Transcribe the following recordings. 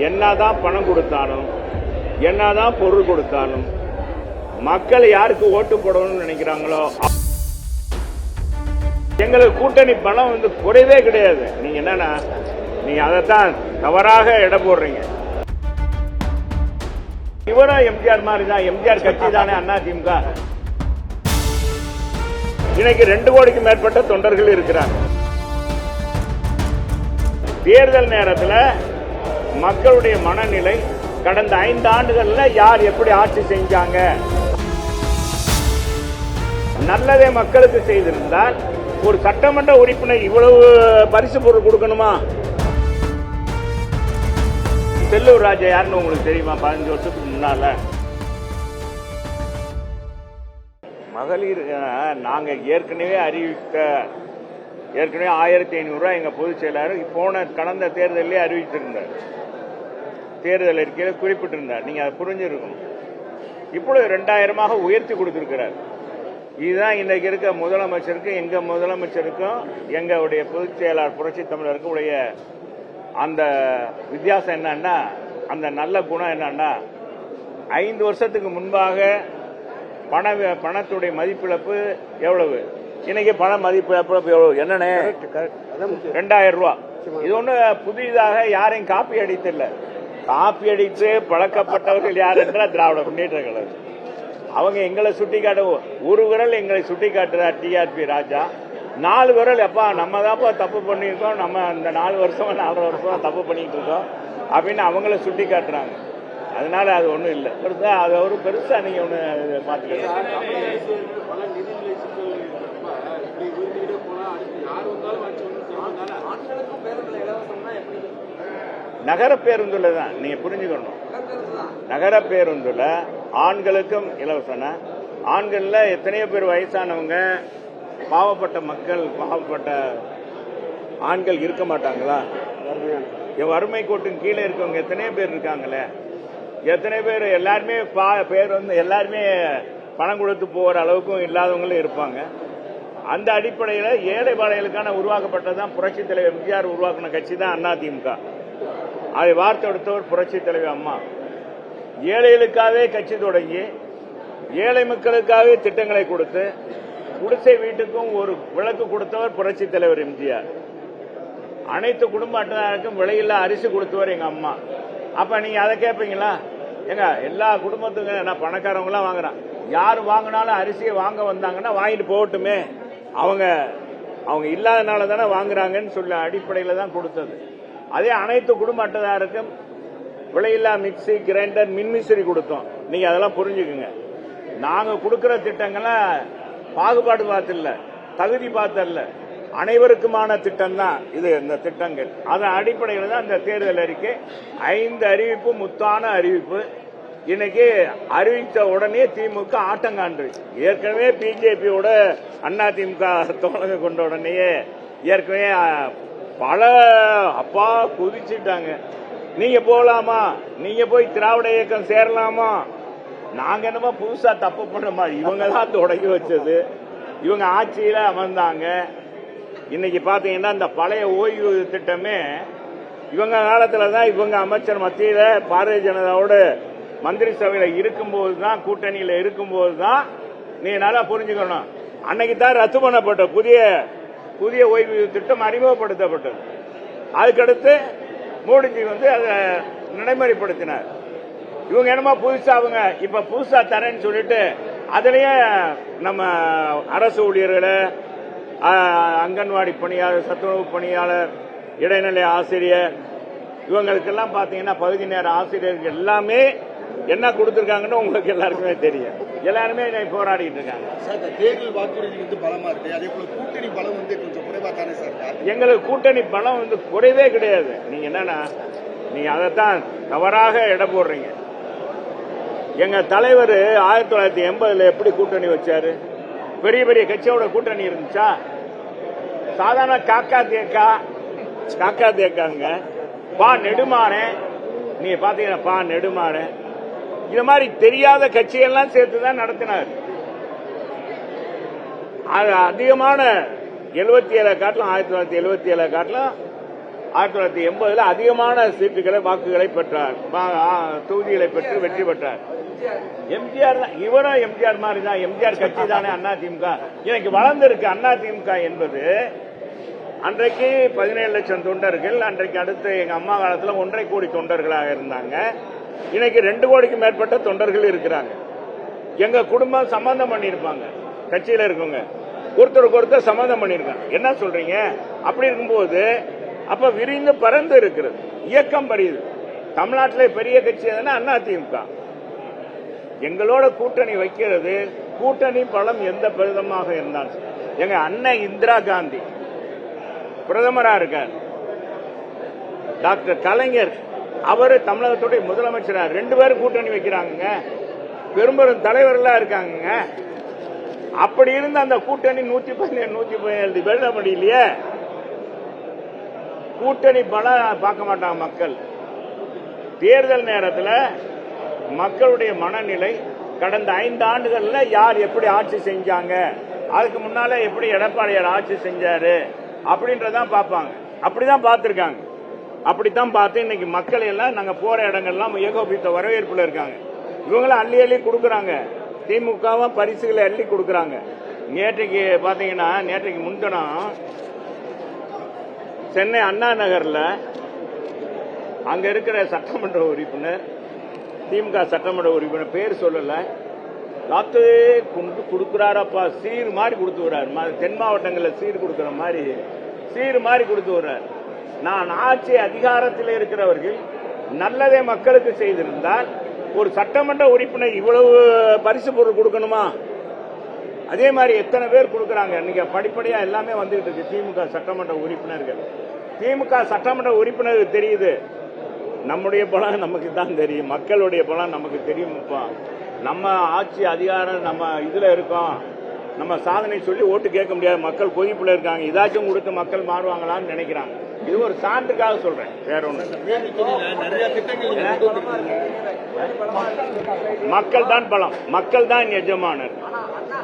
என்னதான் பணம் கொடுத்தாலும் என்னதான் பொருள் கொடுத்தாலும் மக்கள் யாருக்கு ஓட்டு போடணும்னு நினைக்கிறாங்களோ எங்களுக்கு கூட்டணி பலம் குறைவே கிடையாது. நீங்க என்னன்னா நீங்க அதைத்தான் தவறாக எடை போடுறீங்க. இவரும் எம்ஜிஆர் மாதிரி தான், எம்ஜிஆர் கட்சி தானே அதிமுக. இன்னைக்கு 2 கோடிக்கு மேற்பட்ட தொண்டர்கள் இருக்கிறாங்க. தேர்தல் நேரத்தில் மக்களுடைய மனநிலை கடந்த 5 ஆண்டுகள்ல யார் எப்படி ஆட்சி செஞ்சாங்க, நல்லதே மக்களுக்கு செய்திருந்தால் ஒரு சட்டமன்ற உறுப்பினர் இவ்வளவு பரிசு பொருள் கொடுக்கணுமா? செல்லூர் ராஜா யாருன்னு உங்களுக்கு தெரியுமா? 15 வருஷத்துக்கு முன்னால மகளிர் நாங்க ஏற்கனவே 1500 ரூபாய் எங்க பொதுச் செயலாளர் கடந்த தேர்தலிலே அறிவித்திருந்தார். தேர்தல் அறிக்கையில குறிப்பிட்டிருந்தார். நீங்க அதை புரிஞ்சிருக்கணும். இப்பொழுது 2000 உயர்த்தி கொடுத்திருக்கிறார். இதுதான் இன்னைக்கு இருக்க முதலமைச்சருக்கு, எங்க முதலமைச்சருக்கும் எங்களுடைய பொதுச் செயலாளர் புரட்சி தமிழருக்கு உடைய அந்த வித்தியாசம் என்னன்னா, அந்த நல்ல குணம் என்னன்னா, 5 வருஷத்துக்கு முன்பாக பணத்துடைய மதிப்பிழப்பு எவ்வளவு, இன்னைக்கு பண மதிப்பிழப்பு எவ்வளவு என்னன்னு 2000 ரூபாய். இது ஒண்ணு புதிதாக யாரையும் காப்பி அடித்தில்ல. காப்பி அடித்து பழக்கப்பட்டவர்கள் யார் என்றால் திராவிட முன்னேற்ற கழகம். அவங்க எங்களை சுட்டி காட்ட ஒரு விரல் எங்களை சுட்டி காட்டுறார் டிஆர்பி ராஜா. 4 விரல் எப்பா நம்ம தான்ப்பா தப்பு பண்ணியிருக்கோம், நம்ம இந்த 4 வருஷமா 4 வருஷமா தப்பு பண்ணிட்டு இருக்கோம் அப்படின்னு அவங்கள சுட்டி காட்டுறாங்க. அதனால அது ஒண்ணும் இல்லை பெருசா, அது ஒரு பெருசா நீங்க ஒண்ணு பாத்துக்கலாம். நகர பேருந்துல தான் நீங்க புரிஞ்சுக்கணும். நகர பேருந்துல ஆண்களுக்கும் இலவசன. ஆண்கள்ல எத்தனையோ பேர் வயசானவங்க, பாவப்பட்ட மக்கள், பாவப்பட்ட ஆண்கள் இருக்க மாட்டாங்களா? வறுமை கோட்டின் கீழே இருக்கவங்க எத்தனையோ பேர் இருக்காங்களே. எத்தனை பேர் எல்லாருமே பேர் எல்லாருமே பணம் கொடுத்து போற அளவுக்கும் இல்லாதவங்களும் இருப்பாங்க. அந்த அடிப்படையில் ஏழை பாளையங்களுக்கான உருவாக்கப்பட்டதான் புரட்சி தலைவர் எம்ஜிஆர் உருவாக்கின கட்சி தான் அதிமுக. அதை வார்த்தெடுத்தவர் புரட்சி தலைவர் அம்மா. ஏழைகளுக்காகவே கட்சி தொடங்கி ஏழை மக்களுக்காகவே திட்டங்களை கொடுத்து குடிசை வீட்டுக்கும் ஒரு விளக்கு கொடுத்தவர் புரட்சி தலைவர் எம்ஜிஆர். அனைத்து குடும்ப அட்டைதாரருக்கும் விலையில்லா அரிசி கொடுத்தவர் எங்க அம்மா. அப்ப நீங்க அதை கேட்பீங்களா? எங்க எல்லா குடும்பத்துக்கும் என்ன பணக்காரவங்க எல்லாம் வாங்குறான், யாரு வாங்கினாலும் அரிசியை வாங்க வந்தாங்கன்னா வாங்கிட்டு போகட்டுமே, அவங்க இல்லாதனால தானே வாங்குறாங்கன்னு சொல்ல அடிப்படையில தான் கொடுத்தது. அதே அனைத்து குடும்ப அட்டைதாருக்கும் விலையில்லா மிக்சி, கிரைண்டர், மின்விசிறி கொடுத்தோம். நீங்க அதெல்லாம் புரிஞ்சுக்குங்க. நாங்க கொடுக்கிற திட்டங்களை பாகுபாடு பார்த்தில்ல, தகுதி பார்த்தல்ல, அனைவருக்குமான திட்டம் தான் இது. இந்த திட்டங்கள் அதன் அடிப்படையில் தான் இந்த தேர்தல் அறிக்கை 5 அறிவிப்பு, முத்தான அறிவிப்பு. இன்னைக்கு அறிவித்த உடனே திமுக ஆட்டங்காண்டு. ஏற்கனவே பிஜேபியோட அதிமுக தோழமை கொண்ட உடனேயே ஏற்கனவே பல அப்பா குதிச்சுட்டாங்க. நீங்க போகலாமா, நீங்க போய் திராவிட இயக்கம் சேரலாமா, நாங்க என்னமோ புதுசா தப்பு பண்ணோமா? இவங்க தான் தொடங்கி வச்சது. இவங்க ஆட்சியில அமர்ந்தாங்க. இன்னைக்கு பாத்தீங்கன்னா இந்த பழைய ஓய்வு திட்டமே இவங்க காலத்துல தான், இவங்க அமைச்சர் மத்தியில பாரதிய ஜனதாவோட மந்திரி சபையில இருக்கும்போது தான், கூட்டணியில இருக்கும்போது தான், நீ நல்லா புரிஞ்சுக்கணும், அன்னைக்கு தான் ரத்து பண்ணப்பட்ட புதிய ஓய்வு திட்டம் அறிமுகப்படுத்தப்பட்டது. அதுக்கடுத்து மோடிஜி அதை நடைமுறைப்படுத்தினார். இவங்க என்னமோ புதுசா அவங்க இப்ப புதுசா தரேன்னு சொல்லிட்டு அதுலயே நம்ம அரசு ஊழியர்களை, அங்கன்வாடி பணியாளர், சத்துணவு பணியாளர், இடைநிலை ஆசிரியர், இவங்களுக்கெல்லாம் பாத்தீங்கன்னா பகுதி நேர ஆசிரியர்கள் எல்லாமே என்ன கொடுத்திருக்காங்கன்னு உங்களுக்கு எல்லாருக்குமே தெரியும். எல்லாருமே போராடிட்டு இருக்காங்க. தேர்தல் வாக்குறுதி பலமா இருக்கு, அதே போல கூட்டணி பலம் கொஞ்சம் குறைவா தானே சார்? எங்களுக்கு கூட்டணி பலம் குறைவே கிடையாது. நீங்க என்னன்னா நீங்க அதைத்தான் தவறாக எடை போடுறீங்க. எங்க தலைவர் 1980 எப்படி கூட்டணி வச்சாரு? பெரிய பெரிய கட்சியோட கூட்டணி இருந்துச்சா? சாதாரண காக்கா தேக்காங்க. பா நெடுமாறன், நீங்க பாத்தீங்கன்னா பா நெடுமாறன், இது மாதிரி தெரியாத கட்சியெல்லாம் சேர்த்துதான் நடத்தினார். அதிகமான 77 காட்டிலும் 1977 காட்டிலும் 1980 அதிகமான சீட்டுகளை வாக்குகளை பெற்றார், தொகுதிகளை பெற்று வெற்றி பெற்றார். எம்ஜிஆர் தான், இவரும் எம்ஜிஆர் மாதிரி தான். எம்ஜிஆர் கட்சி தானே அதிமுக. இன்னைக்கு வளர்ந்திருக்கு அதிமுக என்பது. அன்றைக்கு 17 லட்சம் தொண்டர்கள், அன்றைக்கு அடுத்து எங்க அம்மா காலத்துல 1.5 கோடி தொண்டர்களாக இருந்தாங்க. இன்னைக்கு 2 கோடிக்கு மேற்பட்ட தொண்டர்கள் இருக்கிறாங்க. எங்க குடும்பம் சம்பந்தம் பண்ணிருப்பாங்க, கட்சியில இருக்கவங்க ஒருத்தருக்கு ஒருத்தர் சம்பந்தம் பண்ணிருக்காங்க. என்ன சொல்றீங்க? அப்படி இருக்கும்போது அப்ப விரிந்து பறந்து இருக்கிறது, இயக்கம் பறியுது. தமிழ்நாட்டிலே பெரிய கட்சி எதுனா அதிமுக. எங்களோட கூட்டணி வைக்கிறது, கூட்டணி பலம் எந்த பிரதமாக இருந்தாலும். எங்க அண்ணன் இந்திரா காந்தி பிரதமரா இருக்கார், டாக்டர் கலைஞர் அவரு தமிழகத்துடைய முதலமைச்சரா, 2 பேரும் கூட்டணி வைக்கிறாங்க, பெரும்பெரும் தலைவர்களா இருக்காங்க. அப்படி இருந்த அந்த கூட்டணி 117 வெல்ல முடியலையே. கூட்டணி பலம் பார்க்க மாட்டாங்க மக்கள். தேர்தல் நேரத்தில் மக்களுடைய மனநிலை கடந்த 5 ஆண்டுகள்ல யார் எப்படி ஆட்சி செஞ்சாங்க, அதுக்கு முன்னால எப்படி எடப்பாடியார் ஆட்சி செஞ்சாரு அப்படின்றதான் பார்ப்பாங்க. அப்படிதான் பார்த்திருக்காங்க. அப்படித்தான் பார்த்து இன்னைக்கு மக்கள் எல்லாம் நாங்க போற இடங்கள்லாம் ஏகோபித்த வரவேற்புல இருக்காங்க. இவங்களும் அள்ளி அள்ளி கொடுக்கறாங்க, திமுகவும் பரிசுகளை அள்ளி கொடுக்கறாங்க. நேற்றைக்கு பாத்தீங்கன்னா, நேற்றைக்கு முன்தினம் சென்னை அண்ணா நகர்ல அங்க இருக்கிற சட்டமன்ற உறுப்பினர், திமுக சட்டமன்ற உறுப்பினர் பேர் சொல்லல, காத்து கொண்டு கொடுக்கிறாரப்பா, சீர் மாதிரி கொடுத்து வர்றாரு. தென் மாவட்டங்களில் சீர் கொடுக்கிற மாதிரி சீர் மாதிரி கொடுத்து வர்றாரு. நான் ஆட்சி அதிகாரத்தில் இருக்கிறவர்கள் நல்லதே மக்களுக்கு செய்திருந்தால் ஒரு சட்டமன்ற உறுப்பினர் இவ்வளவு பரிசு பொருள் கொடுக்கணுமா? அதே மாதிரி எத்தனை பேர் கொடுக்கறாங்க. இன்னைக்கு படிப்படியா எல்லாமே வந்துட்டு இருக்கு. திமுக சட்டமன்ற உறுப்பினர்கள், திமுக சட்டமன்ற உறுப்பினருக்கு தெரியுது நம்முடைய பலம் நமக்கு தான் தெரியும், மக்களுடைய பலம் நமக்கு தெரியும். நம்ம ஆட்சி அதிகாரம் நம்ம இதுல இருக்கோம், நம்ம சாதனை சொல்லி ஓட்டு கேட்க முடியாது. மக்கள் கொதிப்புல இருக்காங்க, இதாச்சும் கொடுத்து மக்கள் மாறுவாங்களான்னு நினைக்கிறாங்க. இது ஒரு சான்றுக்காக சொல்றேன், வேற ஒண்ணு. மக்கள் தான் பலம், மக்கள் தான் எஜமானர்.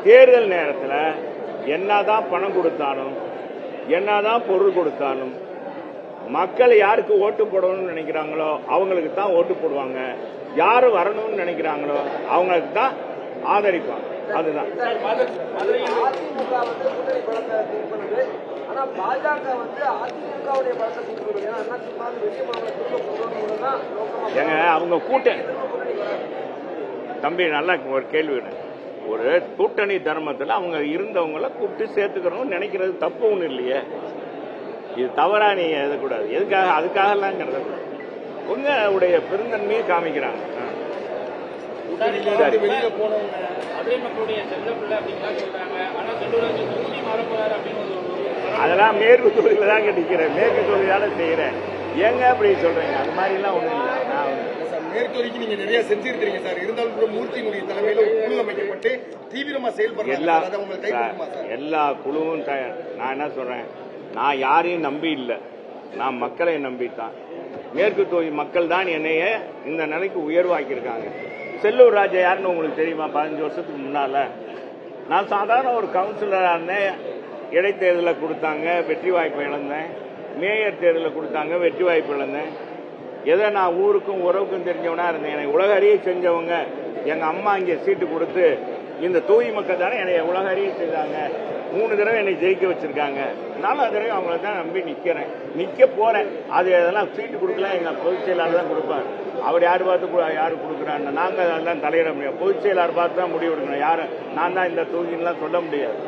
தேர்தல் நேரத்தில் என்னதான் பணம் கொடுத்தாலும், என்னதான் பொருள் கொடுத்தாலும், மக்கள் யாருக்கு ஓட்டு போடணும்னு நினைக்கிறாங்களோ அவங்களுக்கு தான் ஓட்டு போடுவாங்க. யாரு வரணும்னு நினைக்கிறாங்களோ அவங்களுக்கு தான் ஆதரிப்பாங்க. அதுதான். ஏங்க அவங்க கூட்டணி தம்பி, நல்லா ஒரு கேள்வி, ஒரு கூட்டணி தர்மத்தில் அவங்க இருந்தவங்கள கூப்பிட்டு சேர்த்துக்கிறோம் நினைக்கிறது தப்பு ஒண்ணு இல்லையே. இது தவறா நீங்க எழுதக்கூடாது. எதுக்காக? அதுக்காக எல்லாம் கருதக்கூடாது. உங்களுடைய பெருந்தன்மையை காமிக்கிறாங்க. அதெல்லாம் மேற்கு தொகுதியில தான் நிக்கிறேன், மேற்கு தொகுதியால செய்யறேன். ஏங்க அப்படி சொல்றீங்க? அது மாதிரி எல்லாம் ஒண்ணும் இல்லை. மேற்கு வரைக்கும் நீங்க நிறைய செஞ்சிருக்கீங்க சார். இருந்தாலும் கூட மூர்த்தியினுடைய தலைமையில ஒரு குழு அமைக்கப்பட்டு தீவிரமா செயல்படுறாங்க. எல்லா குழுவும் நான் என்ன சொல்றேன், நான் யாரையும் நம்பி இல்லை, நான் மக்களை நம்பித்தான். மேற்கு தொகுதி மக்கள் தான் என்னைய இந்த நிலைக்கு உயர்வாக்கியிருக்காங்க. செல்லூர் ராஜா யாருன்னு உங்களுக்கு தெரியுமா? 15 வருஷத்துக்கு முன்னால நான் சாதாரண ஒரு கவுன்சிலராக இருந்தேன். இடைத்தேர்தலில் கொடுத்தாங்க, வெற்றி வாய்ப்பு இழந்தேன். மேயர் தேர்தலில் கொடுத்தாங்க, வெற்றி வாய்ப்பு இழந்தேன். எதை நான் ஊருக்கும் உறவுக்கும் தெரிஞ்சவனா இருந்தேன். எனக்கு உலக அறிய செஞ்சவங்க எங்க அம்மா இங்கே சீட்டு கொடுத்து, இந்த தூய் மக்கள் தானே என்னை உலக அறிய செய்தாங்க. 3 தடவை என்னை ஜெயிக்க வச்சிருக்காங்க. 4வது தடவை அவங்கள தான் நம்பி நிக்க போறேன். அது அதெல்லாம் சீட்டு கொடுக்கலாம், எங்க பொதுச் செயலாளர் தான் கொடுப்பார். அவர் யாரு பார்த்து யாரு கொடுக்குறான்னு நாங்க அதெல்லாம் தலையிட முடியாது. பொதுச் செயலாளர் பார்த்து தான் முடிவு எடுக்கணும். யாரு நான் தான் இந்த தொகுதின்லாம் சொல்ல முடியாது.